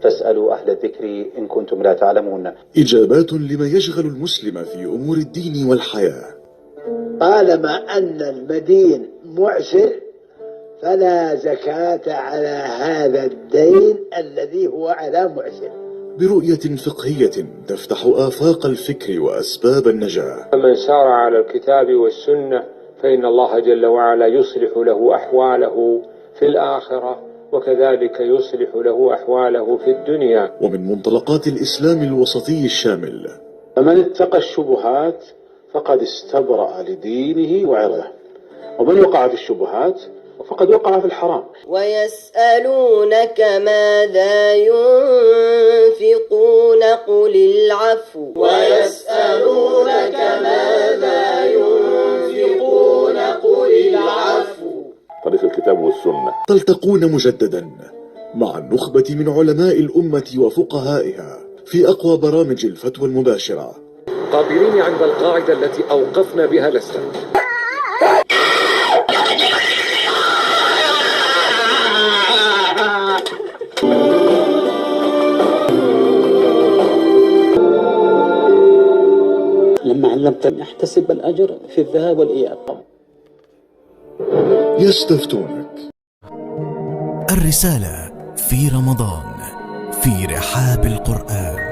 فاسألوا أهل الذكر إن كنتم لا تعلمون. إجابات لما يشغل المسلم في أمور الدين والحياة. طالما أن المدين معسر فلا زكاة على هذا الدين الذي هو على معسر. برؤية فقهية تفتح آفاق الفكر وأسباب النجاة. من سار على الكتاب والسنة فإن الله جل وعلا يصلح له أحواله في الآخرة، وكذلك يصلح له أحواله في الدنيا. ومن منطلقات الإسلام الوسطي الشامل: فمن اتقى الشبهات فقد استبرأ لدينه وعرضه، ومن وقع في الشبهات فقد وقع في الحرام. ويسألونك ماذا ينفقون قل العفو. ويسألونك ماذا ينفقون قل العفو. طريق الكتاب والسنة. تلتقون مجددا مع النخبة من علماء الأمة وفقهائها في أقوى برامج الفتوى المباشرة. قابلين عند القاعدة التي أوقفنا بها لسنا. لما علمتني احتسب الأجر في الذهاب والإياب. يستفتونك. الرسالة في رمضان في رحاب القرآن.